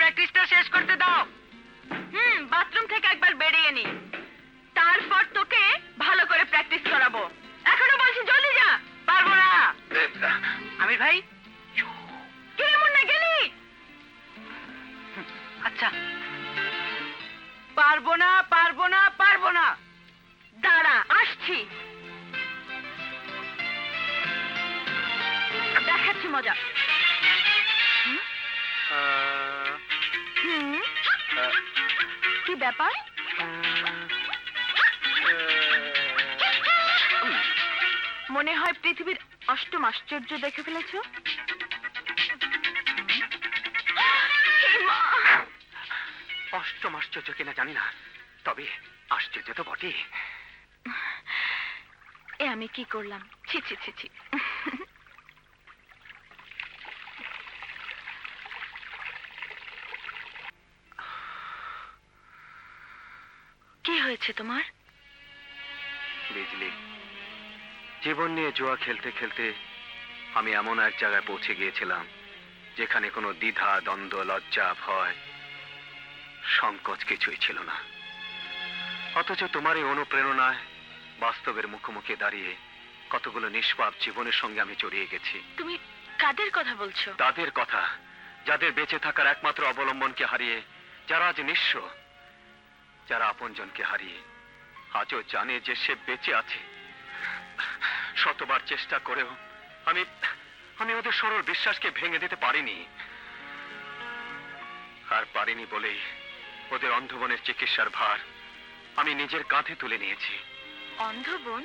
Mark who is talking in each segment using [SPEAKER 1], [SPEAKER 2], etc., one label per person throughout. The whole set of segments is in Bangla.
[SPEAKER 1] প্র্যাকটিসটা শেষ করতে দাও। বাথরুম থেকে একবার বেরিয়ে নি, তারপর তোকে ভালো করে প্র্যাকটিস করাবো। এখনো বলছি জলদি যা। পারবো না। আমির ভাই, কেমন না গেলি? আচ্ছা, পারবো না পারবো না পারবো না। দাঁড়া, আসছি, দেখাচ্ছি মজা। কি ব্যাপার? মনে হয় পৃথিবীর অষ্টম আশ্চর্য দেখে ফেলেছো।
[SPEAKER 2] অষ্টম আশ্চর্য কিনা জানি না, তবে আশ্চর্য তো বটে।
[SPEAKER 1] এ আমি কি করলাম? ছি ছি ছি ছি। কি হয়েছে তোমার?
[SPEAKER 2] বিজলি, জীবন নিয়ে জুয়া খেলতে খেলতে আমি এমন এক জায়গায় পৌঁছে গিয়েছিলাম যেখানে কোনো দ্বিধা, দ্বন্দ্ব, লজ্জা, ভয়, সংকোচ কিছুই ছিল না। অথচ তোমার এই অনুপ্রেরণায় বাস্তবের মুখোমুখি দাঁড়িয়ে কতগুলো নিষ্পাপ জীবনের সঙ্গে আমি জড়িয়ে গেছি।
[SPEAKER 1] তুমি কাদের কথা বলছো?
[SPEAKER 2] তাদের কথা, যাদের বেঁচে থাকার একমাত্র অবলম্বনকে হারিয়ে, যারা আজ নিঃস্ব, যারা আপনজনকে হারিয়ে আজও জানে যে সে বেঁচে আছে। শতবার চেষ্টা করেও আমি আমি ওদের সরল বিশ্বাসকে ভেঙে দিতে পারিনি। আর পারিনি বলেই ওদের অন্ধবনের চিকিৎসার ভার আমি নিজের কাঁধে তুলে নিয়েছি।
[SPEAKER 1] অন্ধবন?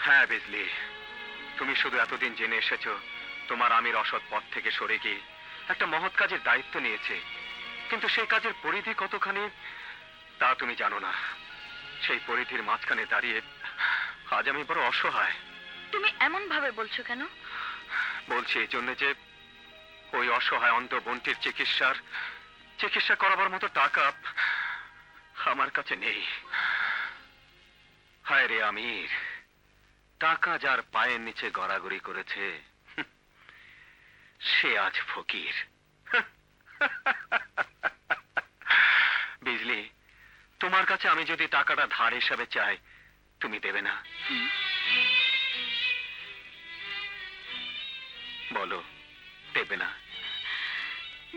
[SPEAKER 2] হ্যাঁ বিজলি, তুমি শুধু এতদিন জেনে এসেছো তোমার আমির অসৎ পথ থেকে সরে গিয়ে একটা মহৎ কাজের দায়িত্ব নিয়েছে, কিন্তু সেই কাজের পরিধি কতখানি তা তুমি জানো না। সেই পরিধির মাঝখানে দাঁড়িয়ে আজ আমি বড় অসহায়।
[SPEAKER 1] তুমি এমন ভাবে বলছো কেন?
[SPEAKER 2] বলছি এই জন্য যে ওই অসহায় অন্ধ বোনটির চিকিৎসা করাবার মতো টাকা আমার কাছে নেই। হায় রে আমির, টাকা যার পায়ের নিচে গড়াগড়ি করেছে সে আজ ফকির। বিজলি, তোমার কাছে আমি যদি টাকাটা ধার হিসাবে চাই, তুমি দেবে না? বলো, দেবে না?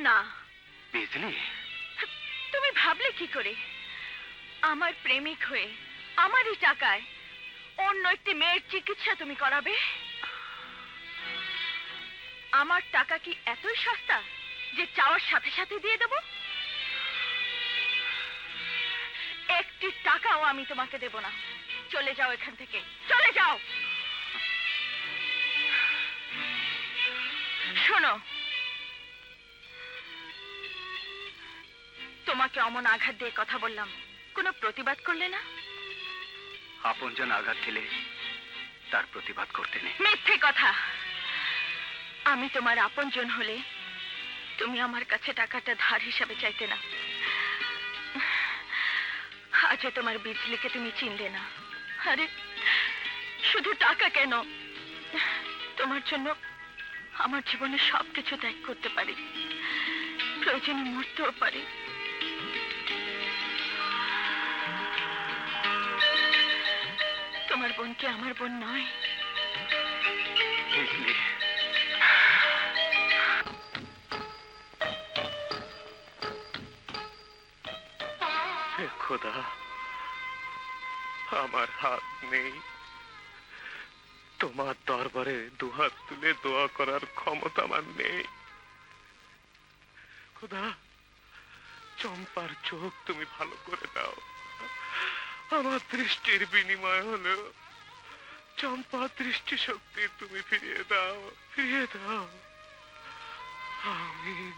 [SPEAKER 1] না।
[SPEAKER 2] বিজলি,
[SPEAKER 1] তুমি ভাবলে কি করে আমার প্রেমিক হয়ে আমারই টাকায় অন্য একটি মেয়ের চিকিৎসা তুমি করাবে? আমার টাকা কি এতই সস্তা যে চাওয়ার সাথে সাথে দিয়ে দেব? একটি টাকাও আমি তোমাকে দেব না। চলে যাও এখান থেকে, চলে যাও। শোনো, তোমাকে অমন আঘাত দিয়ে কথা বললাম, কোনো প্রতিবাদ করলে না?
[SPEAKER 2] আপনজন আঘাত দিলে তার প্রতিবাদ করতে নেই।
[SPEAKER 1] মিথ্যে কথা। আমি তোমার আপনজন হলে তুমি আমার কাছে টাকাটা ধার হিসাবে চাইতে না। আজও তোমার বিজলিকে তুমি চিনলে না। আরে শুধু টাকা কেন, তোমার জন্য আমার জীবনে সবকিছু ত্যাগ করতে পারি, প্রয়োজনে মরতেও পারি। তোমার বোন কি আমার বোন নয়?
[SPEAKER 2] বিজলি, হে খোদা, আমার হাত নেই, তোমার দরবারে দুহাত তুলে দোয়া করার ক্ষমতা আমার নেই। খোদা, চম্পার চোখ তুমি ভালো করে দাও। আমার দৃষ্টির বিনিময় হলো চম্পা দৃষ্টি শক্তি তুমি ফিরিয়ে দাও, ফিরিয়ে দাও। আমিন।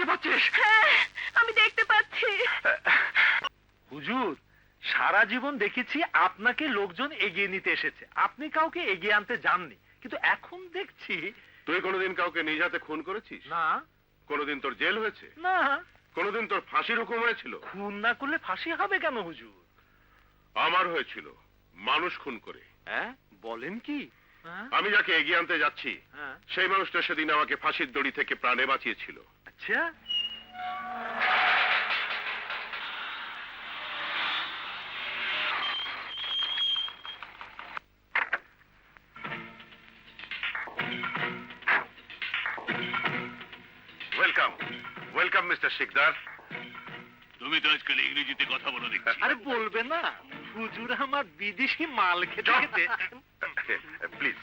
[SPEAKER 2] পাচ্ছিস?
[SPEAKER 1] হ্যাঁ, আমি দেখতে পাচ্ছি।
[SPEAKER 3] হুজুর, সারা জীবন দেখেছি আপনাকে লোকজন এগিয়ে নিতে এসেছে, আপনি কাউকে এগিয়ে আনতে যাননি, কিন্তু এখন দেখছি।
[SPEAKER 4] তুই কোনোদিন কাউকে নিজ হাতে খুন করেছিস?
[SPEAKER 3] না
[SPEAKER 4] কোনোদিন তোর জেল হয়েছে?
[SPEAKER 3] না,
[SPEAKER 4] কোনোদিন তোর ফাঁসির হুকুম হয়েছিল?
[SPEAKER 3] খুন না করলে ফাঁসি হবে কেন হুজুর?
[SPEAKER 4] আমার হয়েছিল, মানুষ খুন করে।
[SPEAKER 3] হ্যাঁ, বলেন কি? হ্যাঁ,
[SPEAKER 4] আমি যাকে এগিয়ে আনতে যাচ্ছি
[SPEAKER 3] হ্যাঁ,
[SPEAKER 4] সেই মানুষটা সেদিন আমাকে ফাঁসির দড়ি থেকে প্রাণে বাঁচিয়েছিল।
[SPEAKER 3] আচ্ছা।
[SPEAKER 4] Welcome, welcome mister Sikdar.
[SPEAKER 5] তুমি তো আজকাল ইংরেজিতে কথা বলো দেখছি।
[SPEAKER 3] আরে বলবে না, হুজুর আমার বিদেশি মাল খেতে খেতে।
[SPEAKER 4] প্লিজ।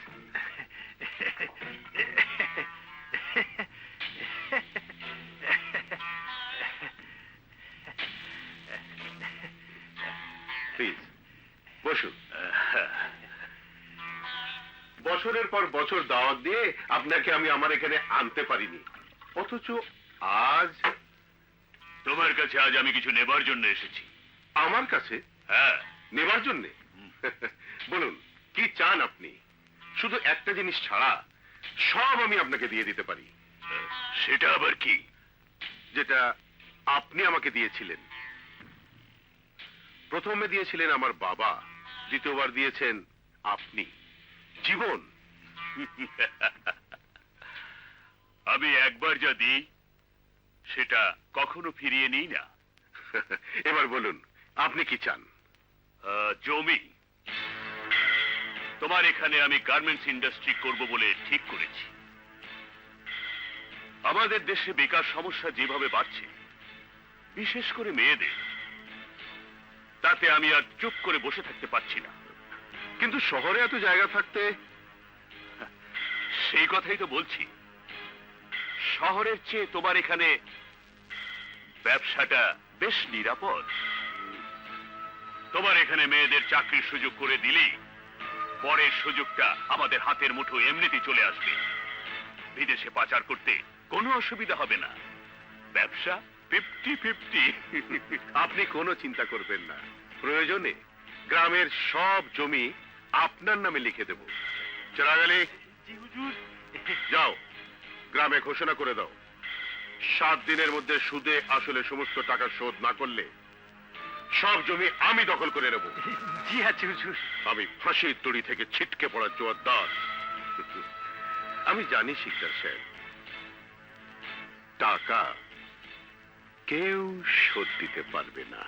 [SPEAKER 4] প্লিজ বসুন। বছরের পর বছর দাওয়াত দিয়ে আপনাকে আমি আমার এখানে আনতে পারিনি, অথচ আজ
[SPEAKER 5] তোমার কাছে আজ আমি কিছু নেবার জন্য এসেছি।
[SPEAKER 4] আমার কাছে
[SPEAKER 5] হ্যাঁ,
[SPEAKER 4] নেবার জন্যে? বলুন কি চান আপনি? শুধু একটা জিনিস ছাড়া সব আমি আপনাকে দিয়ে দিতে পারি।
[SPEAKER 5] সেটা আবার কি?
[SPEAKER 4] যেটা আপনি আমাকে দিয়েছিলেন। প্রথমে দিয়েছিলেন আমার বাবা, দ্বিতীয়বার দিয়েছেন আপনি। জীবন।
[SPEAKER 5] আমি একবার যা দিই সেটা কখনো ফিরিয়ে নিই না।
[SPEAKER 4] এবার বলুন আপনি কি চান?
[SPEAKER 5] জমি। তোমার এখানে আমি গার্মেন্টস ইন্ডাস্ট্রি করব বলে ঠিক করেছি। আমাদের দেশে বেকার সমস্যা যেভাবে বাড়ছে, বিশেষ করে মেয়েদের, তাতে আমি আর চুপ করে বসে থাকতে পারছি না।
[SPEAKER 4] কিন্তু শহরে এত জায়গা থাকতে?
[SPEAKER 5] সেই কথাই তো বলছি। শহরের চেয়ে তোমার এখানে ব্যবসাটা বেশ নিরাপদ। তোমার এখানে মেয়েদের চাকরির সুযোগ করে দিলেই পরের সুযোগটা আমাদের হাতের মুঠো এমনিতেই চলে আসবে। বিদেশে পাচার করতে কোনো অসুবিধা হবে না। ব্যবসা 50-50।
[SPEAKER 4] আপনি কোনো চিন্তা করবেন না, প্রয়োজনে গ্রামের সব জমি আপনার নামে লিখে দেব। চেরাগ আলী,
[SPEAKER 3] জি হুজুর।
[SPEAKER 4] যাও গ্রামে ঘোষণা করে দাও 7 দিনের মধ্যে সুদে আসলে সমস্ত টাকা শোধ না করলে সব জমি আমি দখল করে নেব।
[SPEAKER 3] জি আছে হুজুর।
[SPEAKER 4] আমি ফাঁসির দড়ি থেকে ছিটকে পড়া জোয়ারদার। আমি জানি শিকদার সাহেব, টাকা কেউ শোধ দিতে পারবে না।